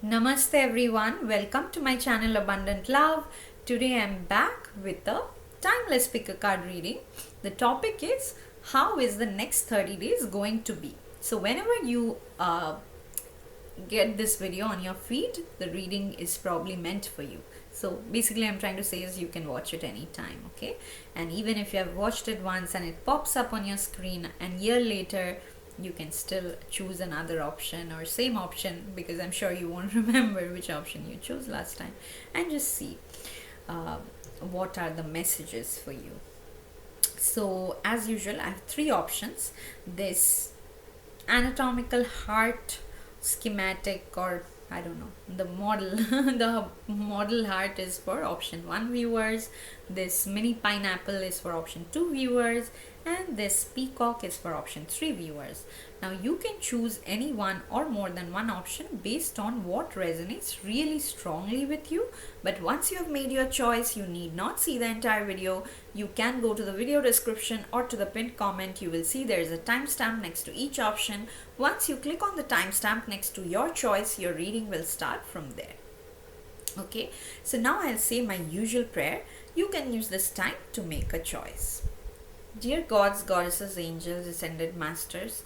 Namaste everyone, welcome to my channel Abundant Love. Today I'm back with a timeless pick a card reading. The topic is how is the next 30 days going to be? So whenever you get this video on your feed, the reading is probably meant for you. So basically I'm trying to say is you can watch it anytime, okay? And even if you have watched it once and it pops up on your screen and year later you can still choose another option or same option, because I'm sure you won't remember which option you chose last time, and just see uh, what are the messages for you. So as usual I have three options: this anatomical heart schematic, or I don't know, the model the model heart is for option 1 viewers, this mini pineapple is for option 2 viewers, and this peacock is for option 3 viewers. Now you can choose any one or more than one option based on what resonates really strongly with you. But once you have made your choice, you need not see the entire video. You can go to the video description or to the pinned comment. You will see there is a timestamp next to each option. Once you click on the timestamp next to your choice, your reading will start from there. Okay, so now I'll say my usual prayer. You can use this time to make a choice. Dear gods, goddesses, angels, ascended masters,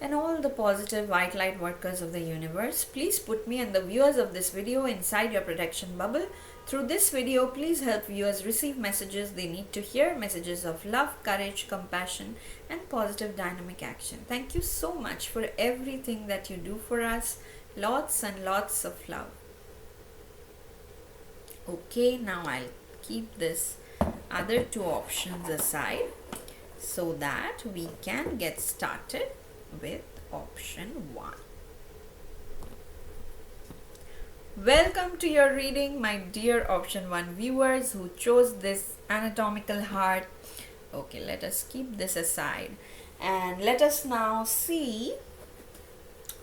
and all the positive white light workers of the universe, please put me and the viewers of this video inside your protection bubble. Through this video, please help viewers receive messages they need to hear, messages of love, courage, compassion, and positive dynamic action. Thank you so much for everything that you do for us. Lots and lots of love. Okay, now I'll keep this other two options aside so that we can get started with option 1. Welcome to your reading, my dear option 1 viewers who chose this anatomical heart. Okay, let us keep this aside and let us now see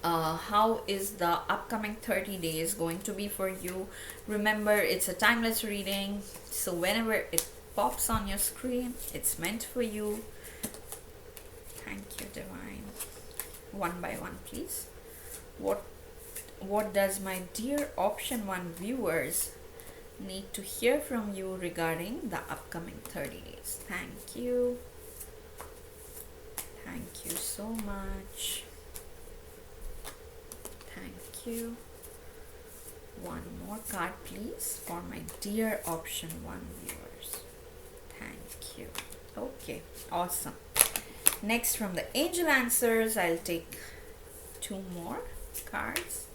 how is the upcoming 30 days going to be for you. Remember, it's a timeless reading, so whenever it pops on your screen, it's meant for you. Thank you, divine. One by one, please. What does my dear option 1 viewers need to hear from you regarding the upcoming 30 days? Thank you. Thank you so much. Thank you. One more card, please, for my dear option 1 viewers. Thank you. Okay, awesome. Next, from the angel answers, I'll take 2 more cards.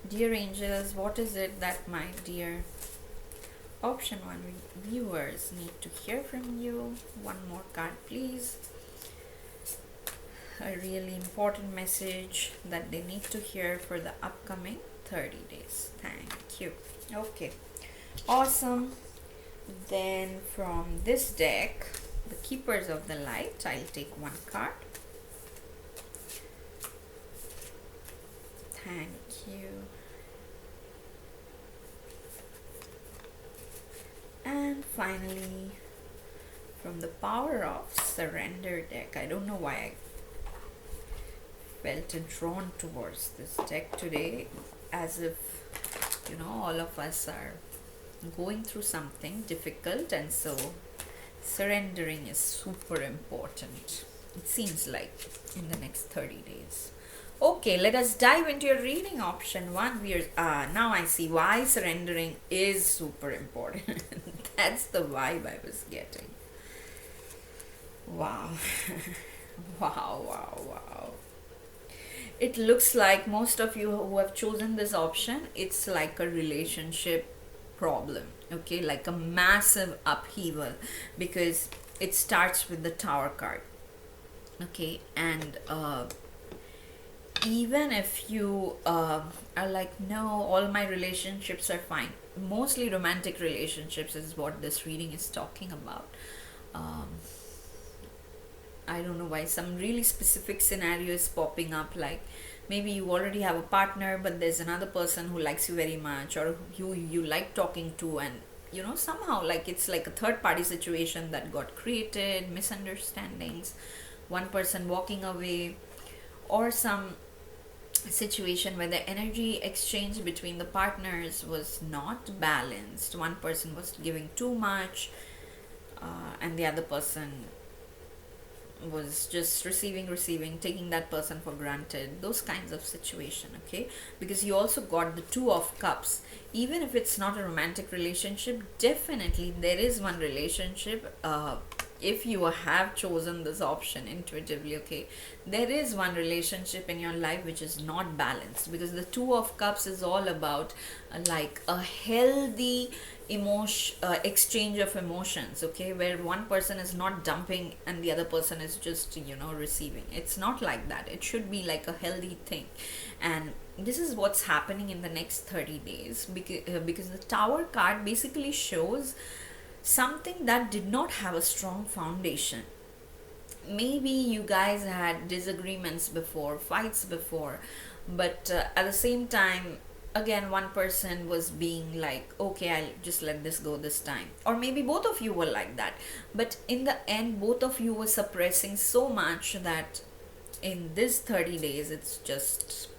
Dear angels, what is it that my dear option 1 viewers need to hear from you? One more card, please. A really important message that they need to hear for the upcoming 30 days. Thank you. Okay, awesome. Then from this deck, the Keepers of the Light, I'll take 1 card. Thank you. And finally, from the Power of Surrender deck, I don't know why I felt drawn towards this deck today, as if, you know, all of us are going through something difficult, and so surrendering is super important, it seems like, in the next 30 days. Okay, let us dive into your reading. Option 1, now I see why surrendering is super important. That's the vibe I was getting. Wow. Wow. It looks like most of you who have chosen this option, it's like a relationship problem, okay, like a massive upheaval, because it starts with the Tower card. Okay, and even if you are like, no, all my relationships are fine, mostly romantic relationships is what this reading is talking about. I don't know why some really specific scenario is popping up, like maybe you already have a partner but there's another person who likes you very much, or you like talking to, and you know, somehow like it's like a third party situation that got created, misunderstandings, one person walking away, or some situation where the energy exchange between the partners was not balanced. One person was giving too much, and the other person was just receiving, taking that person for granted. Those kinds of situation, okay? Because you also got the Two of Cups. Even if it's not a romantic relationship, definitely there is one relationship. If you have chosen this option intuitively, okay, there is one relationship in your life which is not balanced, because the Two of Cups is all about like a healthy emotion, exchange of emotions, okay, where one person is not dumping and the other person is just, receiving. It's not like that. It should be like a healthy thing. And this is what's happening in the next 30 days, because the Tower card basically shows something that did not have a strong foundation. Maybe you guys had disagreements before, fights before, but at the same time, again, one person was being like, okay, I'll just let this go this time. Or maybe both of you were like that. But in the end, both of you were suppressing so much that in this 30 days, it's just,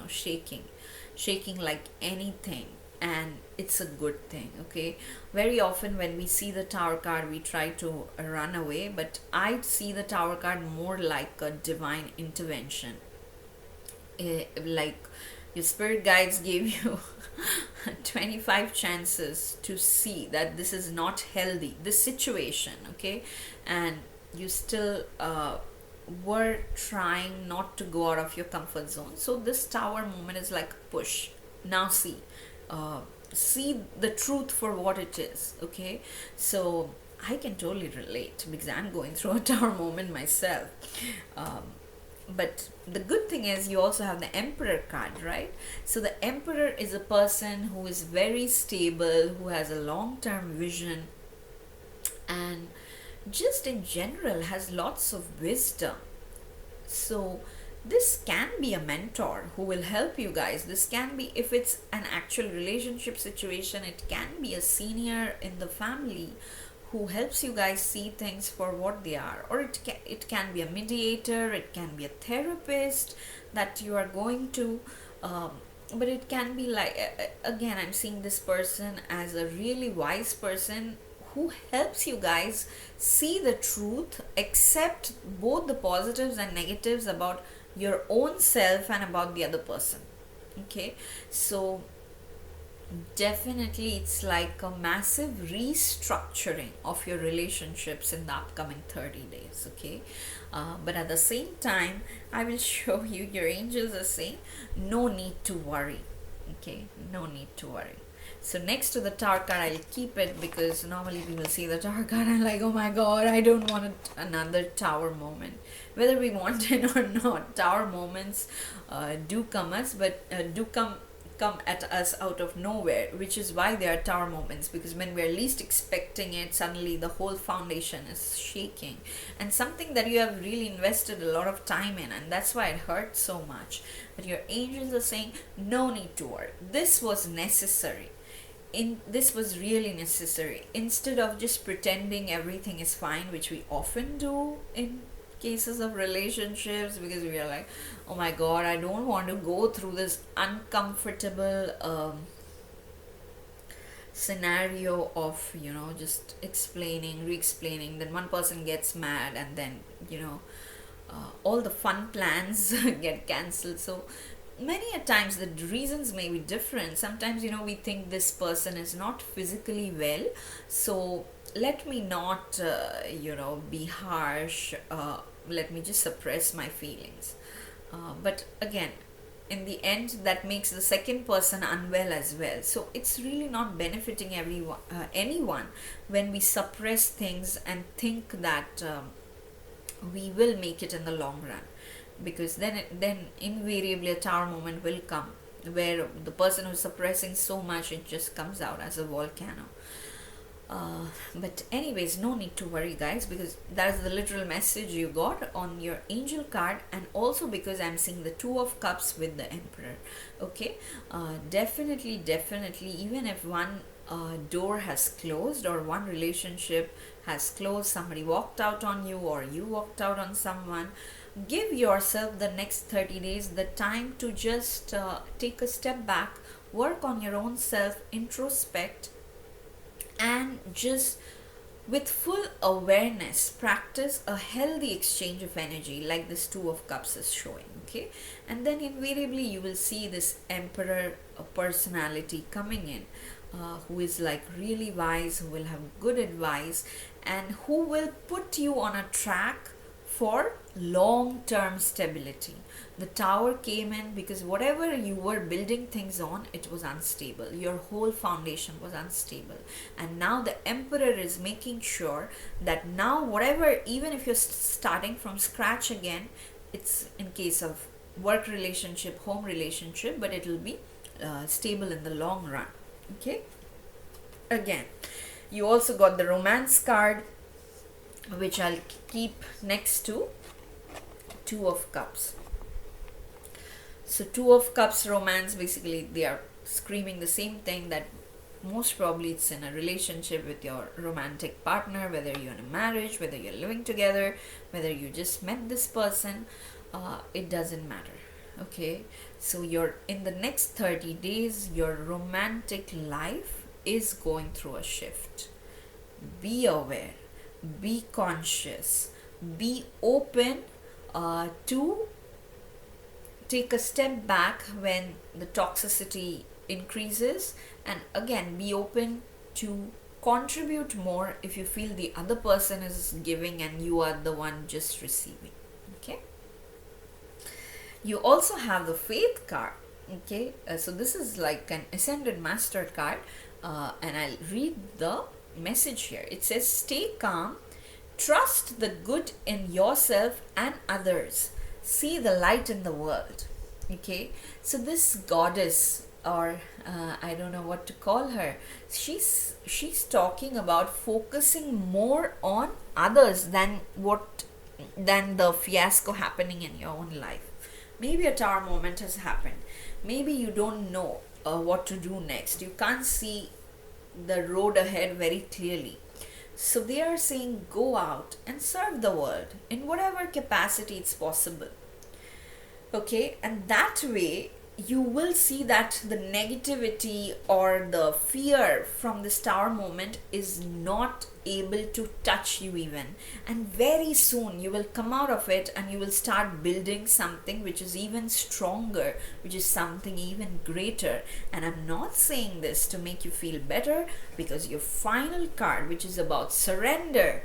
shaking like anything. And it's a good thing, okay? Very often when we see the Tower card, we try to run away, but I see the Tower card more like a divine intervention. Like your spirit guides gave you 25 chances to see that this is not healthy, this situation, okay? And you still were trying not to go out of your comfort zone. So this Tower moment is like a push. Now see the truth for what it is, okay? So I can totally relate because I'm going through a Tower moment myself. But the good thing is you also have the Emperor card, right? So the Emperor is a person who is very stable, who has a long-term vision, and just in general has lots of wisdom. So this can be a mentor who will help you guys. This can be, if it's an actual relationship situation, it can be a senior in the family who helps you guys see things for what they are. Or it can be a mediator, it can be a therapist that you are going to, but it can be like, again, I'm seeing this person as a really wise person who helps you guys see the truth, accept both the positives and negatives about your own self and about the other person, okay? So definitely it's like a massive restructuring of your relationships in the upcoming 30 days, okay? But at the same time, I will show you, your angels are saying no need to worry, okay? No need to worry. So next to the Tower card, I'll keep it because normally people see the Tower card and like, oh my god, I don't want another Tower moment. Whether we want it or not, Tower moments do come us, but do come at us out of nowhere, which is why they are Tower moments, because when we're least expecting it, suddenly the whole foundation is shaking, and something that you have really invested a lot of time in, and that's why it hurts so much. But your angels are saying no need to worry, this was necessary. This was really necessary. Instead of just pretending everything is fine, which we often do in cases of relationships, because we are like, oh my god, I don't want to go through this uncomfortable scenario of just explaining, re-explaining, then one person gets mad, and then all the fun plans get cancelled. So many a times the reasons may be different. Sometimes we think this person is not physically well, so let me not be harsh, let me just suppress my feelings, but again, in the end, that makes the second person unwell as well. So it's really not benefiting anyone when we suppress things and think that we will make it in the long run, because then invariably a Tower moment will come where the person who's suppressing so much, it just comes out as a volcano. But anyways, no need to worry guys, because that is the literal message you got on your angel card, and also because I'm seeing the Two of Cups with the Emperor, okay? Definitely, even if one door has closed or one relationship has closed, somebody walked out on you or you walked out on someone, give yourself the next 30 days the time to just take a step back, work on your own self, introspect, and just with full awareness practice a healthy exchange of energy like this two of cups is showing. Okay, and then invariably you will see this emperor personality coming in, who is like really wise, who will have good advice, and who will put you on a track for long term stability. The tower came in because whatever you were building things on, it was unstable. Your whole foundation was unstable. And now the emperor is making sure that now, whatever, even if you're starting from scratch again, it's in case of work relationship, home relationship, but it will be stable in the long run. Okay, again, you also got the romance card, which I'll keep next to two of cups. So two of cups romance, basically they are screaming the same thing, that most probably it's in a relationship with your romantic partner, whether you're in a marriage, whether you're living together, whether you just met this person, it doesn't matter. Okay, so you're in the next 30 days, your romantic life is going through a shift. Be aware, be conscious, be open to take a step back when the toxicity increases, and again be open to contribute more if you feel the other person is giving and you are the one just receiving. Okay, you also have the faith card. Okay, so this is like an ascended master card, and I'll read the message here. It says, stay calm, trust the good in yourself and others, see the light in the world. Okay, so this goddess, or I don't know what to call her, she's talking about focusing more on others than the fiasco happening in your own life. Maybe a tower moment has happened, maybe you don't know what to do next, you can't see the road ahead very clearly. So they are saying go out and serve the world in whatever capacity it's possible. Okay, and that way you will see that the negativity or the fear from this tower moment is not able to touch you even, and very soon you will come out of it and you will start building something which is even stronger, which is something even greater. And I'm not saying this to make you feel better, because your final card, which is about surrender,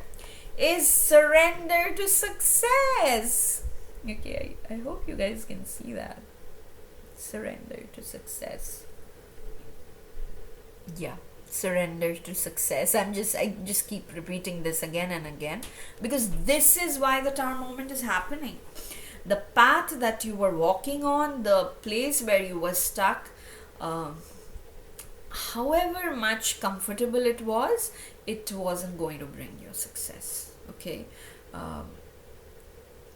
is surrender to success. Okay, I hope you guys can see that. Surrender to success. Yeah, surrender to success. I just keep repeating this again and again, because this is why the tower moment is happening. The path that you were walking on, the place where you were stuck, however much comfortable it wasn't going to bring you success. Okay,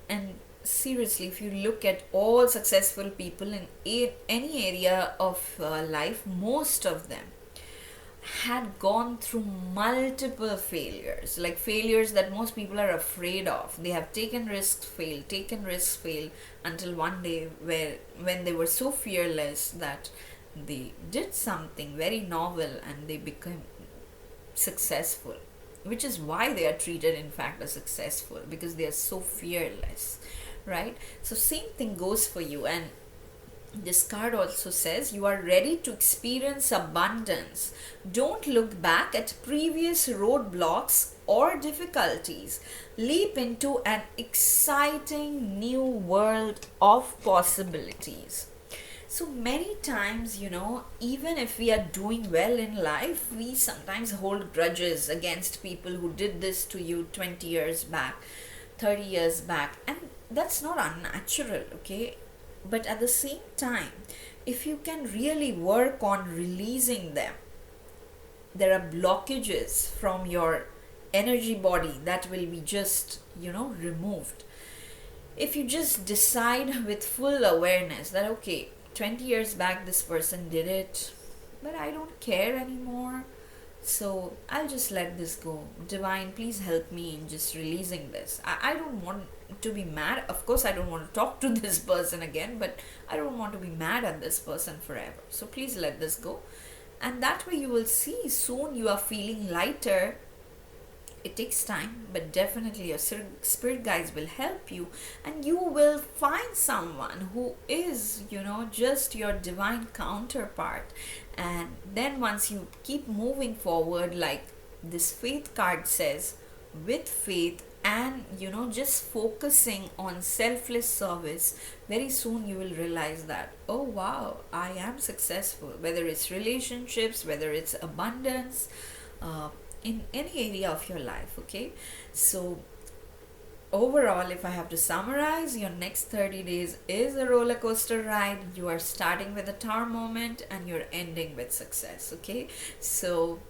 and seriously, if you look at all successful people in any area of life, most of them had gone through multiple failures, like failures that most people are afraid of. They have taken risks, failed until one day when they were so fearless that they did something very novel and they became successful, which is why they are treated in fact as successful, because they are so fearless, right? So same thing goes for you. And this card also says you are ready to experience abundance. Don't look back at previous roadblocks or difficulties. Leap into an exciting new world of possibilities. So many times, even if we are doing well in life, we sometimes hold grudges against people who did this to you 20 years back, 30 years back, and that's not unnatural, okay? But at the same time, if you can really work on releasing them, there are blockages from your energy body that will be just, removed. If you just decide with full awareness that, okay, 20 years back this person did it, but I don't care anymore, so I'll just let this go. Divine, please help me in just releasing this. I don't want to be mad. Of course, I don't want to talk to this person again, but I don't want to be mad at this person forever. So please let this go. And that way you will see soon you are feeling lighter. It takes time, but definitely your spirit guides will help you, and you will find someone who is, just your divine counterpart. And then once you keep moving forward, like this faith card says, with faith and just focusing on selfless service, very soon you will realize that, oh wow, I am successful, whether it's relationships, whether it's abundance, uh, in any area of your life. Okay, so overall, if I have to summarize, your next 30 days is a roller coaster ride. You are starting with a tower moment and you're ending with success. Okay, so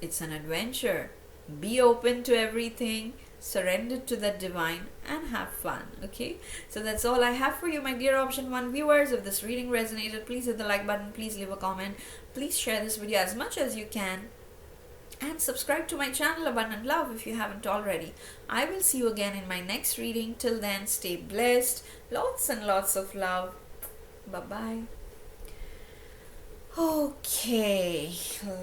it's an adventure. Be open to everything, surrender to the divine, and have fun. Okay, so that's all I have for you, my dear option 1 viewers. If this reading resonated, please hit the like button, please leave a comment, please share this video as much as you can, and subscribe to my channel Abundant Love if you haven't already. I will see you again in my next reading. Till then, stay blessed. Lots and lots of love. Bye bye. Okay,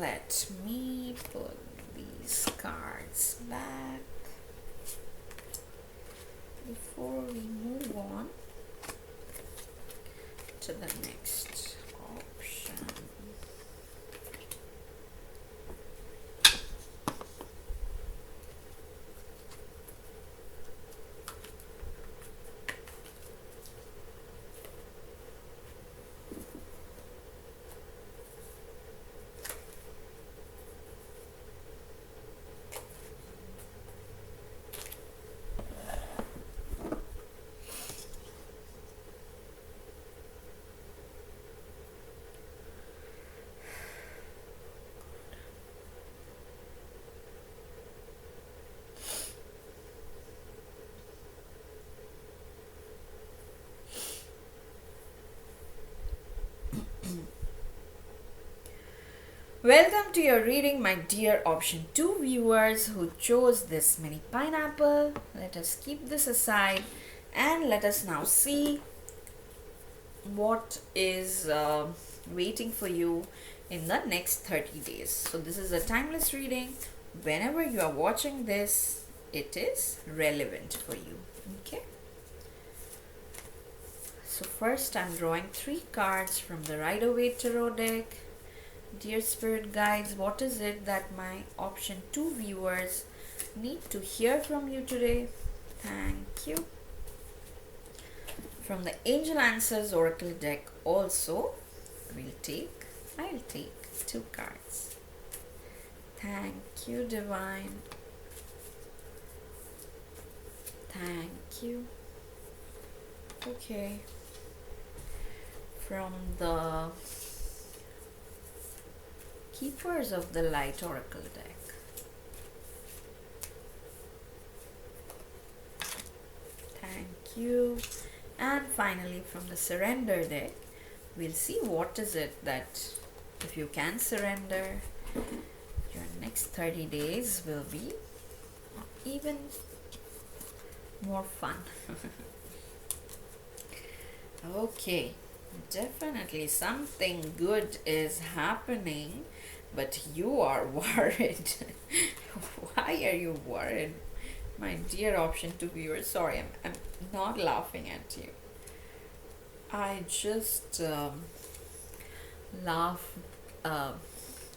let me put these cards back before we move on to the next option. Welcome to your reading, my dear option 2 viewers who chose this mini pineapple. Let us keep this aside and let us now see what is waiting for you in the next 30 days. So this is a timeless reading. Whenever you are watching this, it is relevant for you. Okay. So first I'm drawing 3 cards from the Rider-Waite Tarot deck. Dear Spirit Guides, what is it that my option 2 viewers need to hear from you today? Thank you. From the Angel Answers Oracle deck also, I'll take 2 cards. Thank you, Divine. Thank you. Okay. From the Keepers of the Light Oracle deck. Thank you. And finally from the Surrender deck, we'll see what is it that, if you can surrender, your next 30 days will be even more fun. Okay, definitely something good is happening, but you are worried. Why are you worried, my dear option 2 viewers? Sorry, I'm not laughing at you. I just laugh.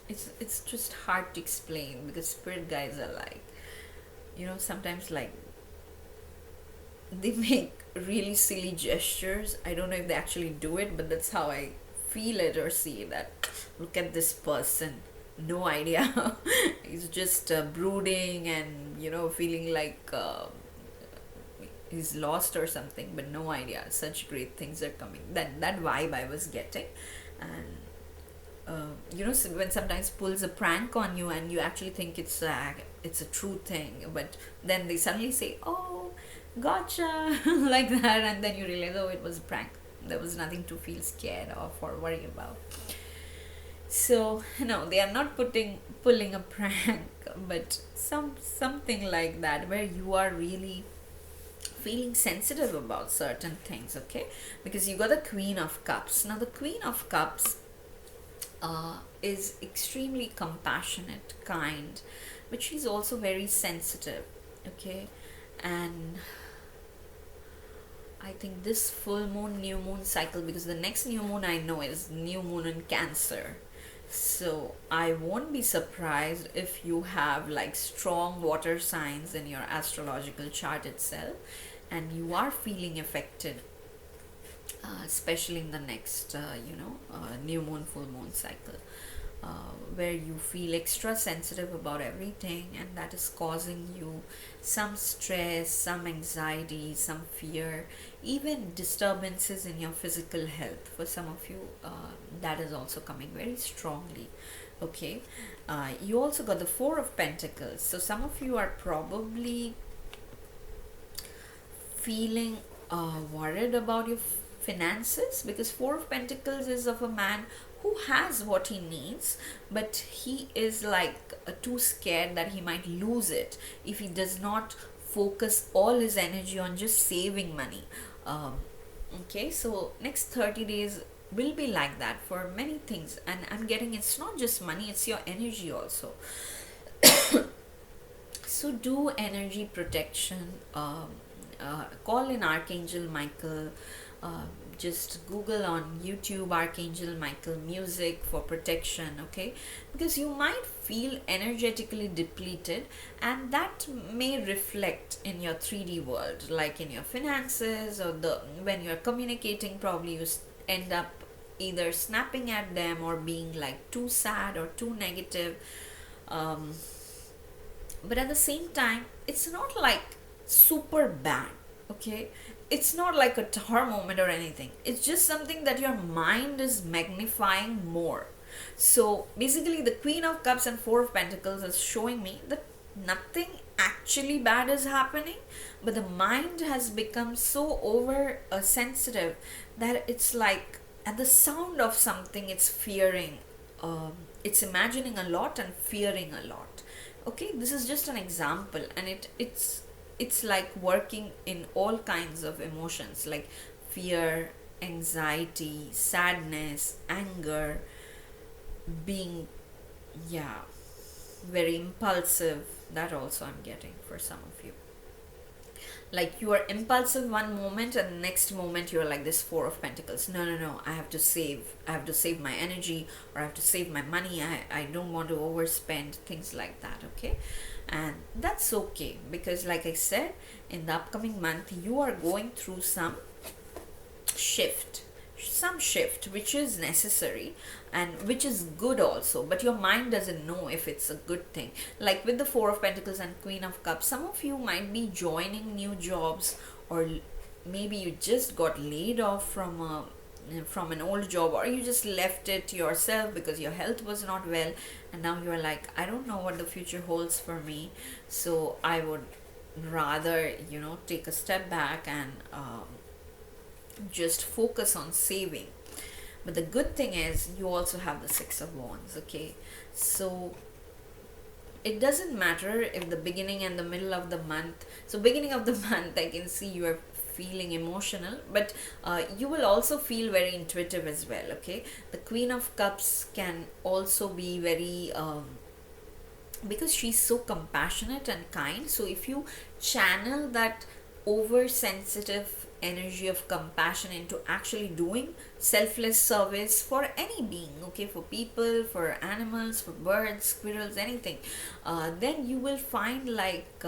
It's just hard to explain because spirit guides are like, sometimes like they make really silly gestures. I don't know if they actually do it, but that's how I feel it or see that. Look at this person, no idea. He's just brooding and feeling like he's lost or something, but no idea, such great things are coming. That vibe I was getting. And when sometimes pulls a prank on you and you actually think it's a true thing, but then they suddenly say, oh, gotcha, like that, and then you realize, oh, it was a prank. There was nothing to feel scared of or worry about. So no, they are not pulling a prank, but something like that, where you are really feeling sensitive about certain things, okay? Because you got the Queen of Cups. Now the Queen of Cups is extremely compassionate, kind, but she's also very sensitive, okay? And I think this full moon, new moon cycle, because the next new moon I know is new moon in Cancer. So I won't be surprised if you have like strong water signs in your astrological chart itself and you are feeling affected, especially in the next, new moon, full moon cycle, where you feel extra sensitive about everything, and that is causing you some stress, some anxiety, some fear, even disturbances in your physical health. For some of you, that is also coming very strongly. Okay, you also got the Four of Pentacles, so some of you are probably feeling worried about your finances, because Four of Pentacles is of a man who has what he needs, but he is like too scared that he might lose it if he does not focus all his energy on just saving money. Okay, so next 30 days will be like that for many things, and I'm getting it's not just money, it's your energy also. So do energy protection, call in Archangel Michael, uh, just Google on YouTube Archangel Michael music for protection, okay? Because you might feel energetically depleted, and that may reflect in your 3D world, like in your finances, or the when you're communicating, probably you end up either snapping at them or being like too sad or too negative. um, but at the same time, it's not like super bad, okay? It's not like a tar moment or anything, it's just something that your mind is magnifying more. So basically the Queen of Cups and Four of Pentacles is showing me that nothing actually bad is happening, but the mind has become so over sensitive that it's like at the sound of something it's fearing, it's imagining a lot and fearing a lot. Okay, this is just an example, and it's like working in all kinds of emotions like fear, anxiety, sadness, anger, being, yeah, very impulsive. That also I'm getting for some of you. Like you are impulsive one moment, and the next moment you're like this Four of Pentacles. No, no, no, I have to save my energy, or I have to save my money. I don't want to overspend, things like that, okay? And that's okay, because like I said, in the upcoming month you are going through shift some shift which is necessary and which is good also, but your mind doesn't know if it's a good thing. Like with the Four of Pentacles and Queen of Cups, some of you might be joining new jobs, or maybe you just got laid off from an old job, or you just left it yourself because your health was not well, and now you're like, I don't know what the future holds for me, so I would rather take a step back and just focus on saving. But the good thing is you also have the Six of Wands, okay? So it doesn't matter if the beginning and the middle of the month, so beginning of the month I can see you are feeling emotional, but you will also feel very intuitive as well, okay? The Queen of Cups can also be very because she's so compassionate and kind, so if you channel that oversensitive energy of compassion into actually doing selfless service for any being, okay, for people, for animals, for birds, squirrels, anything, then you will find like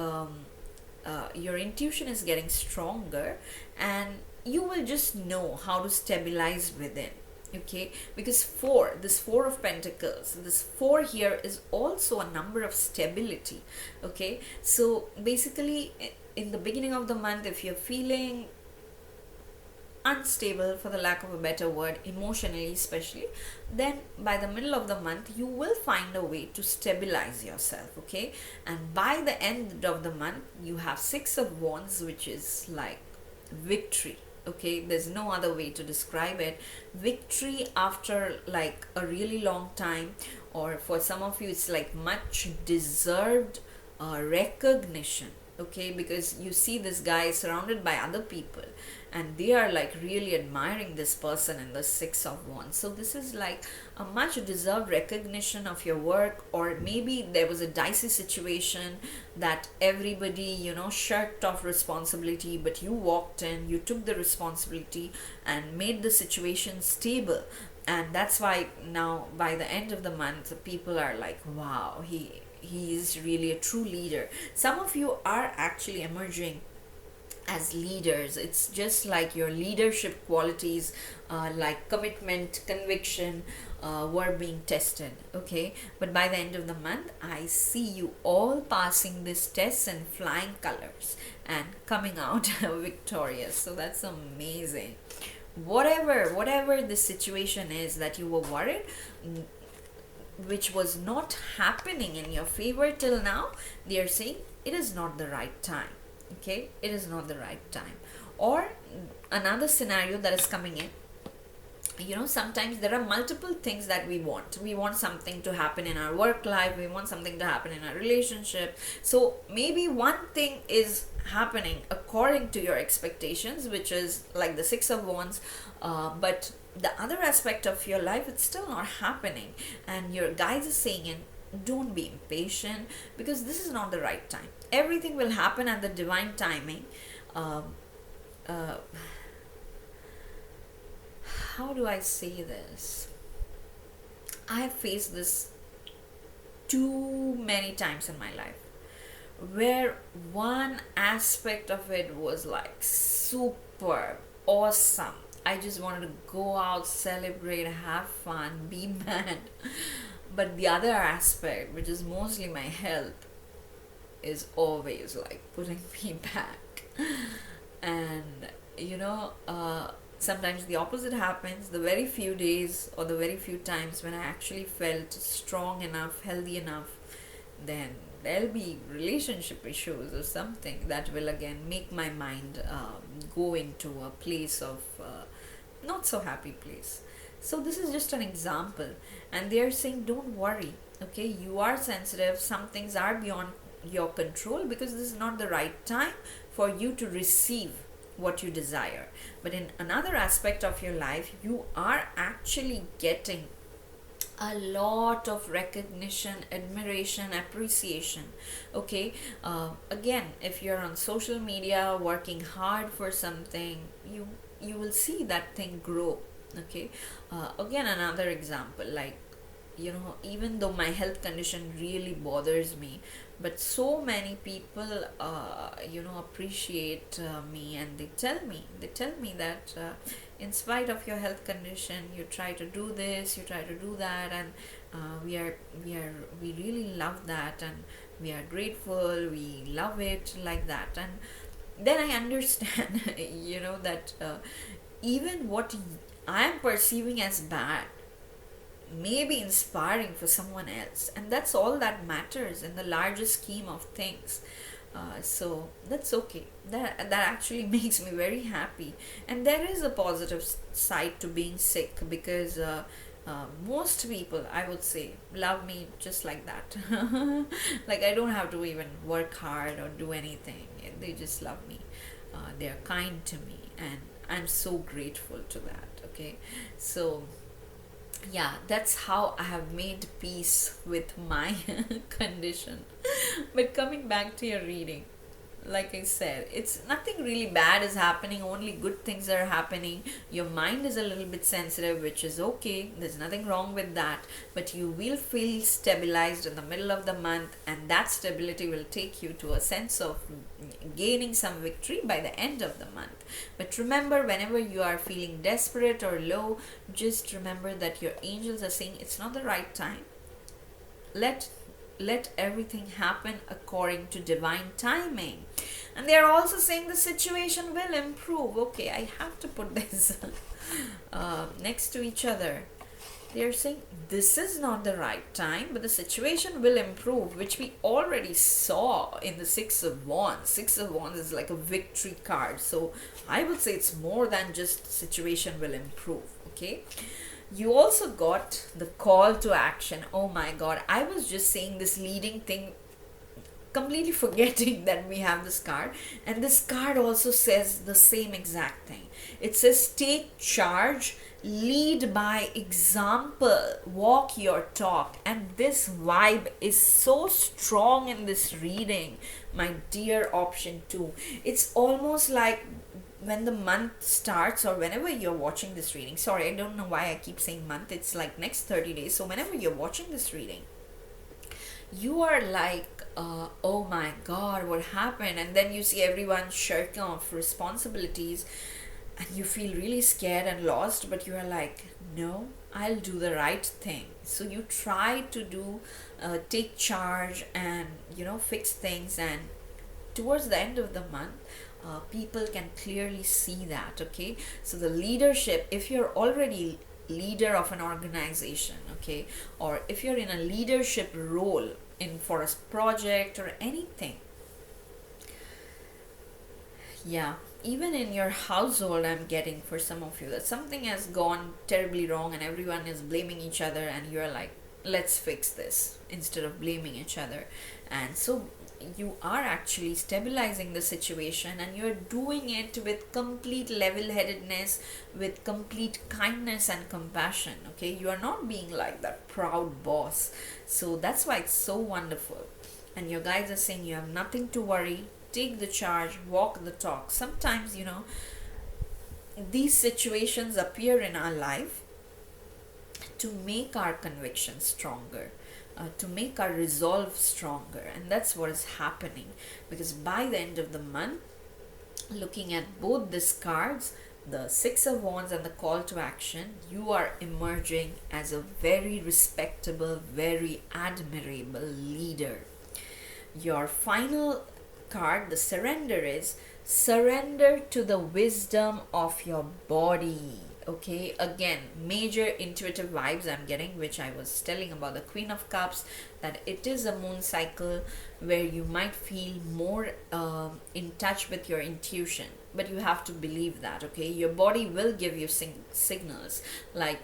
your intuition is getting stronger, and you will just know how to stabilize within, okay? Because this Four of Pentacles, this four here is also a number of stability, okay? So basically in the beginning of the month, if you're feeling unstable, for the lack of a better word, emotionally especially, then by the middle of the month you will find a way to stabilize yourself, okay? And by the end of the month you have Six of Wands, which is like victory, okay? There's no other way to describe it. Victory after like a really long time, or for some of you it's like much deserved recognition, okay, because you see this guy surrounded by other people and they are like really admiring this person in the Six of Wands. So this is like a much deserved recognition of your work, or maybe there was a dicey situation that everybody, shirked off responsibility, but you walked in, you took the responsibility and made the situation stable. And that's why now by the end of the month people are like, wow, he is really a true leader. Some of you are actually emerging as leaders. It's just like your leadership qualities, like commitment, conviction, were being tested, okay? But by the end of the month, I see you all passing this test and flying colors and coming out victorious. So that's amazing. Whatever the situation is that you were worried, which was not happening in your favor till now, they are saying it is not the right time. Okay, it is not the right time. Or another scenario that is coming in, sometimes there are multiple things that we want something to happen in our work life, we want something to happen in our relationship. So maybe one thing is happening according to your expectations, which is like the Six of Wands, but the other aspect of your life, it's still not happening, and your guides are saying it, don't be impatient, because this is not the right time. Everything will happen at the divine timing. How do I say this? I have faced this too many times in my life, where one aspect of it was like super awesome. I just wanted to go out, celebrate, have fun, be mad. But the other aspect, which is mostly my health, is always like putting me back. And sometimes the opposite happens. The very few days or the very few times when I actually felt strong enough, healthy enough, then there'll be relationship issues or something that will again make my mind go into a place of not so happy place. So this is just an example, and they are saying don't worry, okay? You are sensitive, some things are beyond your control, because this is not the right time for you to receive what you desire. But in another aspect of your life, you are actually getting a lot of recognition, admiration, appreciation, okay? Again, if you're on social media working hard for something, you will see that thing grow, okay? Again, another example, like, even though my health condition really bothers me, but so many people appreciate me, and they tell me that in spite of your health condition, you try to do this, you try to do that, and we really love that, and we are grateful, we love it, like that. And then I understand that even what I am perceiving as bad may be inspiring for someone else, and that's all that matters in the larger scheme of things. So that's okay. That actually makes me very happy. And there is a positive side to being sick, because most people, I would say, love me just like that. Like, I don't have to even work hard or do anything. They just love me. They are kind to me, and I'm so grateful to that. Okay, so yeah, that's how I have made peace with my condition. But coming back to your reading, like I said, it's nothing really bad is happening, only good things are happening. Your mind is a little bit sensitive, which is okay, there's nothing wrong with that, but you will feel stabilized in the middle of the month, and that stability will take you to a sense of gaining some victory by the end of the month. But remember, whenever you are feeling desperate or low, just remember that your angels are saying it's not the right time. Let everything happen according to divine timing. And they are also saying the situation will improve. Okay, I have to put this next to each other. They are saying this is not the right time, but the situation will improve, which we already saw in the Six of Wands. Six of Wands is like a victory card, so I would say it's more than just situation will improve. Okay, you also got the call to action. Oh my god, I was just saying this leading thing completely forgetting that we have this card. And this card also says the same exact thing. It says, take charge, lead by example, walk your talk. And this vibe is so strong in this reading, my dear option 2. It's almost like when the month starts, or whenever you're watching this reading, sorry, I don't know why I keep saying month, it's like next 30 days. So whenever you're watching this reading, you are like, oh my god, what happened? And then you see everyone shirking off responsibilities, and you feel really scared and lost, but you are like, no, I'll do the right thing. So you try to do, take charge, and fix things. And towards the end of the month, people can clearly see that. Okay, so the leadership, if you're already leader of an organization, okay, or if you're in a leadership role in for a project or anything, yeah, even in your household, I'm getting for some of you that something has gone terribly wrong and everyone is blaming each other, and you're like, let's fix this instead of blaming each other. And so you are actually stabilizing the situation, and you're doing it with complete level-headedness, with complete kindness and compassion. Okay, you are not being like that proud boss. So that's why it's so wonderful. And your guides are saying you have nothing to worry, take the charge, walk the talk. Sometimes these situations appear in our life to make our conviction stronger, to make our resolve stronger. And that's what is happening, because by the end of the month, looking at both these cards, the Six of Wands and the Call to Action, you are emerging as a very respectable, very admirable leader. Your final card, the Surrender, is surrender to the wisdom of your body. Okay, again, major intuitive vibes I'm getting, which I was telling about the Queen of Cups, that it is a moon cycle where you might feel more in touch with your intuition, but you have to believe that. Okay, your body will give you signals, like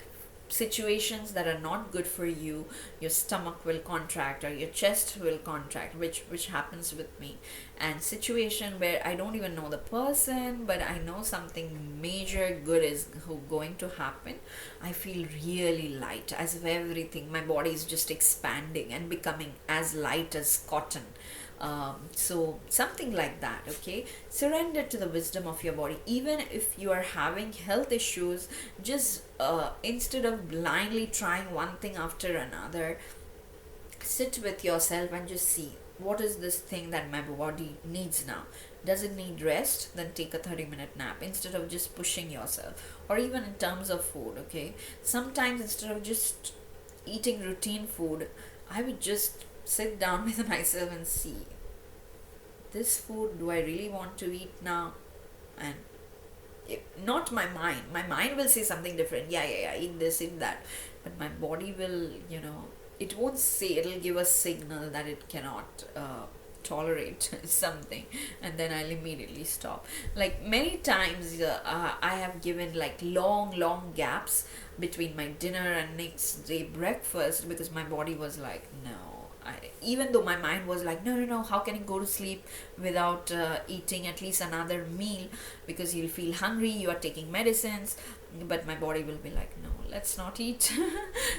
situations that are not good for you, your stomach will contract or your chest will contract, which happens with me. And situation where I don't even know the person, but I know something major good is going to happen, I feel really light, as if everything, my body is just expanding and becoming as light as cotton. So something like that. Okay, surrender to the wisdom of your body. Even if you are having health issues, just instead of blindly trying one thing after another, sit with yourself and just see, what is this thing that my body needs now? Does it need rest? Then take a 30-minute nap instead of just pushing yourself. Or even in terms of food. Okay, sometimes instead of just eating routine food, I would just sit down with myself and see, this food, do I really want to eat now? And not my mind will say something different. Yeah, eat this, eat that, but my body will, it won't say, it'll give a signal that it cannot tolerate something, and then I'll immediately stop. Like many times I have given like long gaps between my dinner and next day breakfast, because my body was like, no. Even though my mind was like, no, how can you go to sleep without eating at least another meal, because you'll feel hungry, you are taking medicines. But my body will be like, no, let's not eat.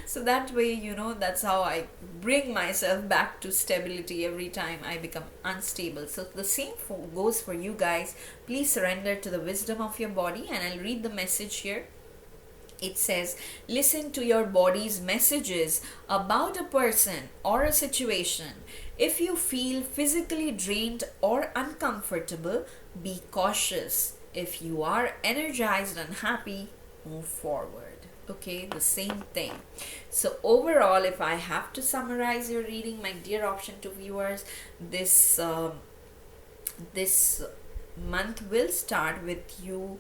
So that way, that's how I bring myself back to stability every time I become unstable. So the same goes for you guys. Please surrender to the wisdom of your body. And I'll read the message here. It says, listen to your body's messages about a person or a situation. If you feel physically drained or uncomfortable, be cautious. If you are energized and happy, move forward. Okay, the same thing. So overall, if I have to summarize your reading, my dear option 2 viewers, this month will start with you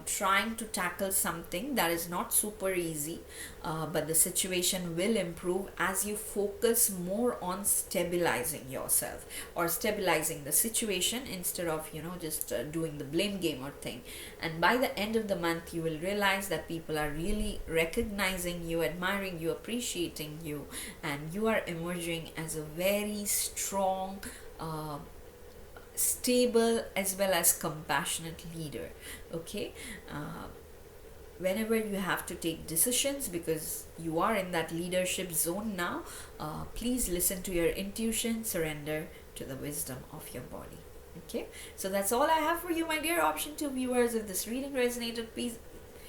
trying to tackle something that is not super easy, but the situation will improve as you focus more on stabilizing yourself or stabilizing the situation instead of just doing the blame game or thing. And by the end of the month, you will realize that people are really recognizing you, admiring you, appreciating you, and you are emerging as a very strong, uh, stable as well as compassionate leader. Okay, whenever you have to take decisions, because you are in that leadership zone now, please listen to your intuition, surrender to the wisdom of your body. Okay, so that's all I have for you, my dear option 2 viewers. If this reading resonated, please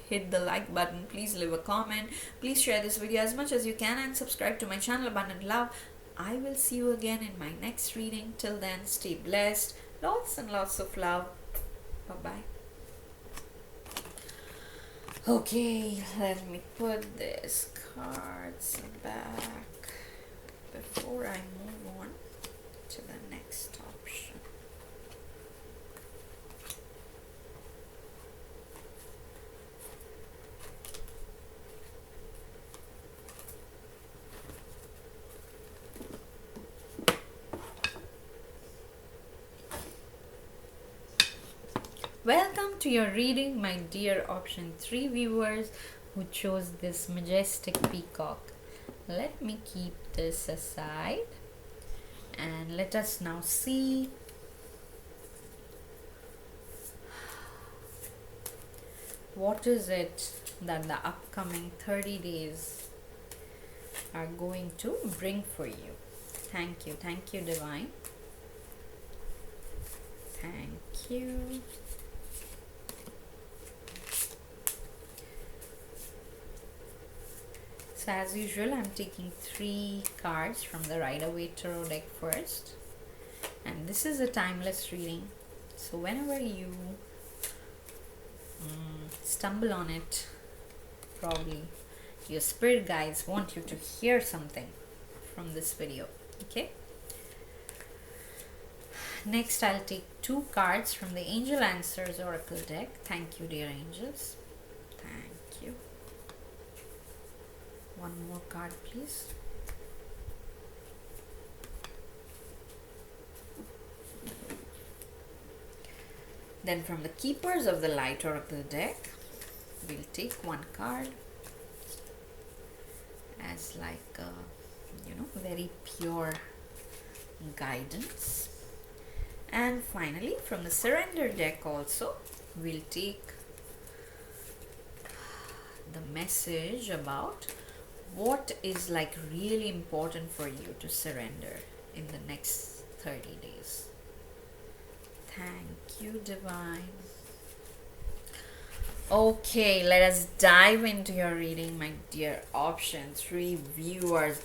hit the like button, please leave a comment, please share this video as much as you can, and subscribe to my channel Abundant Love. I will see you again in my next reading. Till then, stay blessed, lots and lots of love. Bye bye. Okay, let me put this cards back before I move on to the next option. Welcome to your reading, my dear option 3 viewers who chose this majestic peacock. Let me keep this aside and let us now see what is it that the upcoming 30 days are going to bring for you. Thank you, Divine. Thank you. So as usual, I'm taking 3 cards from the Rider-Waite Tarot deck first. And this is a timeless reading. So whenever you stumble on it, probably your spirit guides want you to hear something from this video. Okay. Next, I'll take 2 cards from the Angel Answers Oracle deck. Thank you, dear angels. Thank you. One more card, please. Then from the Keepers of the Light Oracle deck, we'll take 1 card as like a, very pure guidance. And finally, from the Surrender deck also, we'll take the message about what is like really important for you to surrender in the next 30 days. Thank you, Divine. Okay, let us dive into your reading, my dear option 3 viewers.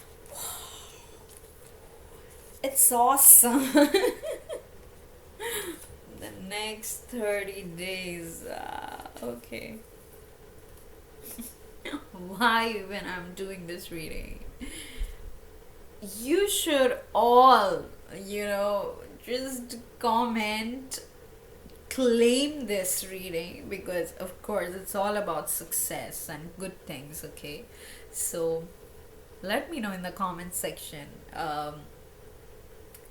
It's awesome. The next 30 days. Okay. Why even I'm doing this reading? You should all, just comment, claim this reading, because of course it's all about success and good things. Okay, so let me know in the comment section,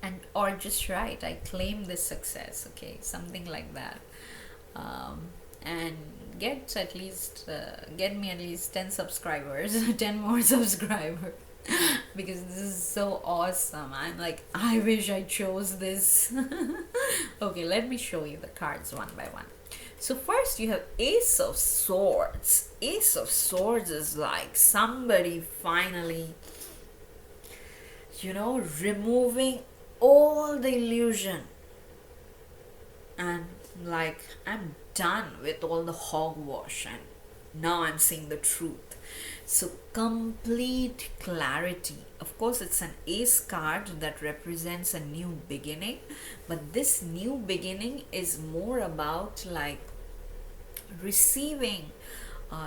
and or just write, I claim this success. Okay, something like that. And get me at least 10 subscribers 10 more subscribers because this is so awesome. I'm like, I wish I chose this. Okay, let me show you the cards one by one. So first you have Ace of Swords. Ace of Swords is like somebody finally removing all the illusion, and like, I'm done with all the hogwash and now I'm seeing the truth. So complete clarity. Of course, it's an ace card that represents a new beginning, but this new beginning is more about like receiving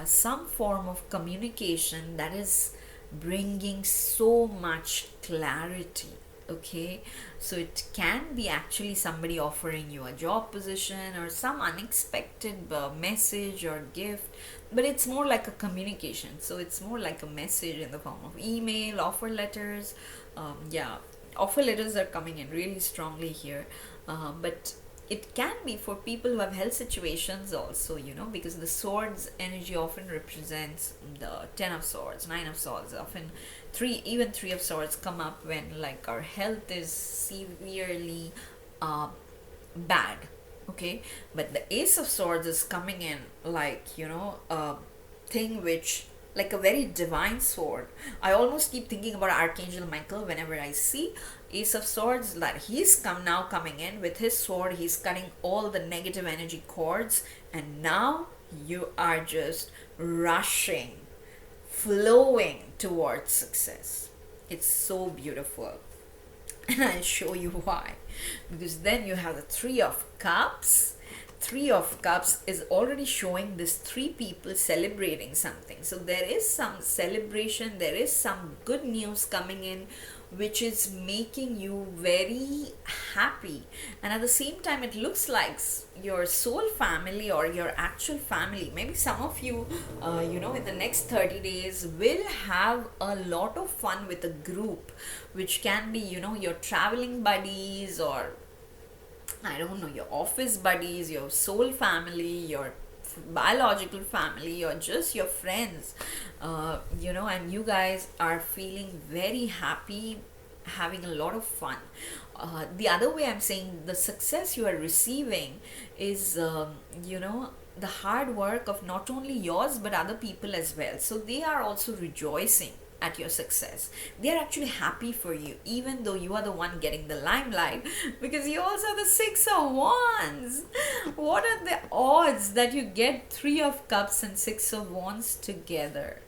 some form of communication that is bringing so much clarity. Okay, so it can be actually somebody offering you a job position or some unexpected message or gift, but it's more like a communication. So it's more like a message in the form of email, offer letters. Offer letters are coming in really strongly here, but it can be for people who have health situations also, because the swords energy often represents the 10 of swords, 9 of swords, often 3, even 3 of swords come up when like our health is severely uh, bad. Okay, but the ace of swords is coming in like, a thing which, like a very divine sword. I almost keep thinking about Archangel Michael whenever I see ace of swords, that he's coming in with his sword, he's cutting all the negative energy cords, and now you are just rushing, flowing towards success. It's so beautiful. And I'll show you why. Because then you have the Three of Cups. Three of Cups is already showing this three people celebrating something. So there is some celebration, there is some good news coming in, which is making you very happy. And at the same time, it looks like your soul family or your actual family, maybe some of you, in the next 30 days will have a lot of fun with a group, which can be, your traveling buddies, or I don't know, your office buddies, your soul family, your biological family, or just your friends, and you guys are feeling very happy, having a lot of fun. The other way I'm saying the success you are receiving is, the hard work of not only yours but other people as well. So they are also rejoicing at your success. They are actually happy for you, even though you are the one getting the limelight, because you also have the Six of Wands. What are the odds that you get Three of Cups and Six of Wands together?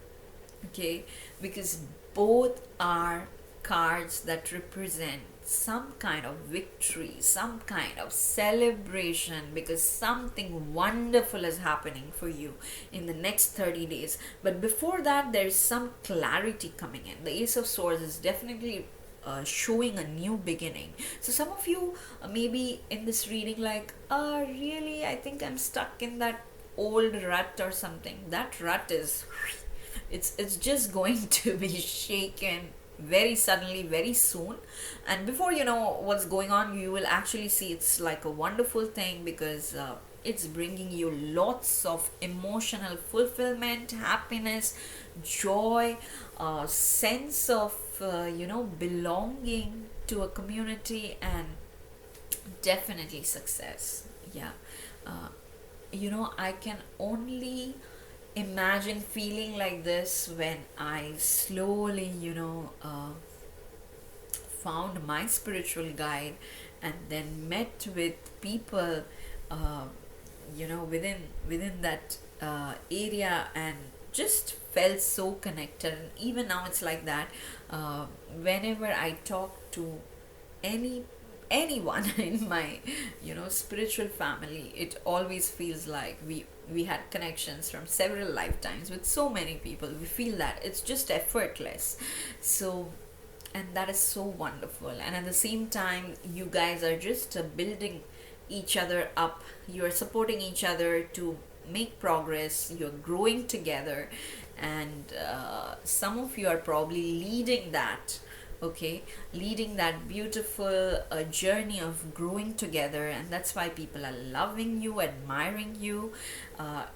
Okay, because both are cards that represent some kind of victory, some kind of celebration, because something wonderful is happening for you in the next 30 days. But before that, there is some clarity coming in. The Ace of Swords is definitely showing a new beginning. So some of you maybe in this reading like, really, I think I'm stuck in that old rut or something. That rut is, it's just going to be shaken very suddenly, very soon, and before you know what's going on, you will actually see it's like a wonderful thing, because it's bringing you lots of emotional fulfillment, happiness, joy, sense of belonging to a community, and definitely success. Yeah. I can only imagine feeling like this when I slowly, found my spiritual guide, and then met with people, uh, within that area, and just felt so connected. And even now, it's like that. Whenever I talk to anyone in my spiritual family, it always feels like we had connections from several lifetimes with so many people. We feel that it's just effortless. So, and that is so wonderful. And at the same time, you guys are just building each other up, you're supporting each other to make progress, you're growing together, and some of you are probably leading that, okay, leading that beautiful journey of growing together. And that's why people are loving you, admiring you.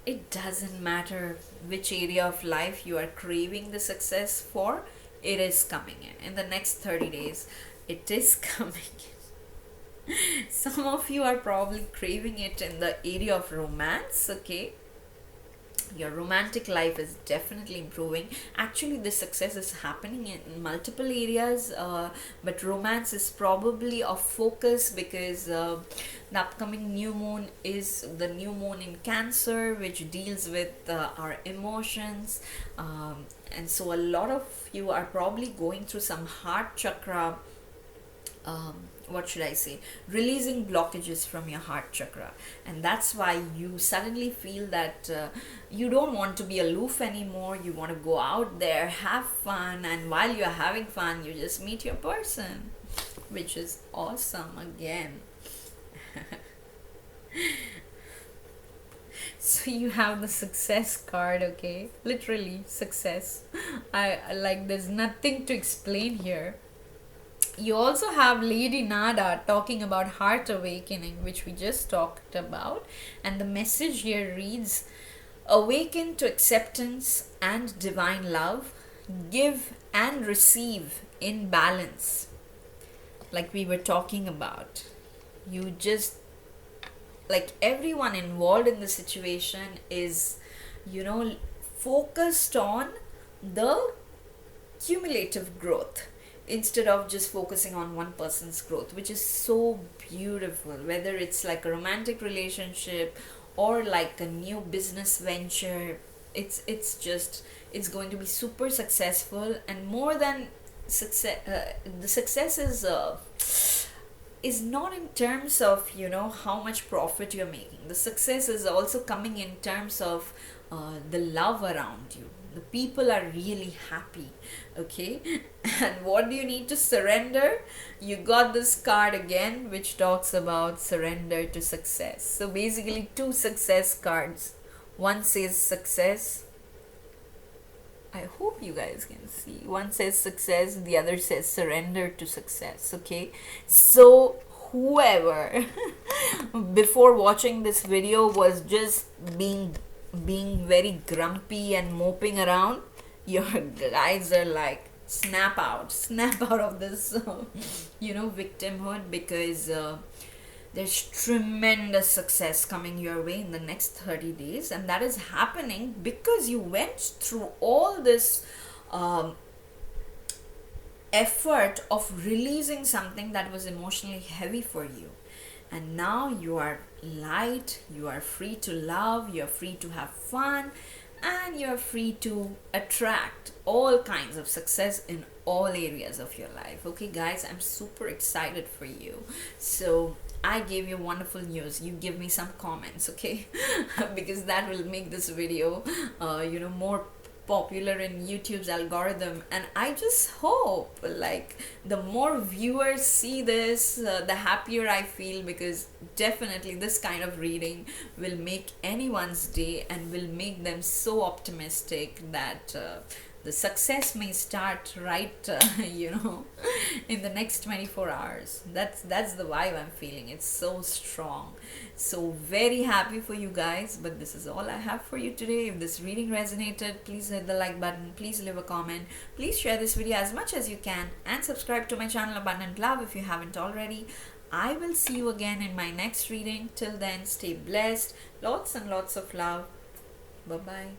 It doesn't matter which area of life you are craving the success for, it is coming in the next 30 days. It is coming in. Some of you are probably craving it in the area of romance, okay. Your romantic life is definitely improving. Actually, the success is happening in multiple areas, but romance is probably a focus, because the upcoming new moon is the new moon in Cancer, which deals with our emotions, and so a lot of you are probably going through some heart chakra, what should I say, releasing blockages from your heart chakra. And that's why you suddenly feel that you don't want to be aloof anymore. You want to go out there, have fun, and while you're having fun, you just meet your person, which is awesome again. So you have the success card, okay, literally success. I like, there's nothing to explain here. You also have Lady Nada talking about heart awakening, which we just talked about. And the message here reads: awaken to acceptance and divine love, give and receive in balance, like we were talking about. You just, like, everyone involved in the situation is, you know, focused on the cumulative growth instead of just focusing on one person's growth, which is so beautiful. Whether it's like a romantic relationship or like a new business venture, it's just, it's going to be super successful. And more than success, the success is not in terms of, you know, how much profit you're making. The success is also coming in terms of the love around you. The people are really happy, okay? And what do you need to surrender? You got this card again, which talks about surrender to success. So basically, two success cards. One says success. I hope you guys can see. One says success, the other says surrender to success, okay? So whoever before watching this video was just being very grumpy and moping around, your guys are like, snap out of this you know, victimhood, because there's tremendous success coming your way in the next 30 days, and that is happening because you went through all this effort of releasing something that was emotionally heavy for you. And now you are light, you are free to love, you are free to have fun, and you are free to attract all kinds of success in all areas of your life. Okay, guys, I'm super excited for you. So I gave you wonderful news. You give me some comments, okay? Because that will make this video, you know, more popular in YouTube's algorithm. And I just hope, like, the more viewers see this, the happier I feel, because definitely this kind of reading will make anyone's day and will make them so optimistic that the success may start right you know, in the next 24 hours. That's the vibe I'm feeling. It's so strong. So very happy for you guys. But this is all I have for you today. If this reading resonated, please hit the like button, please leave a comment, please share this video as much as you can, and subscribe to my channel Abundant Love if you haven't already. I will see you again in my next reading. Till then, stay blessed. Lots and lots of love. Bye bye.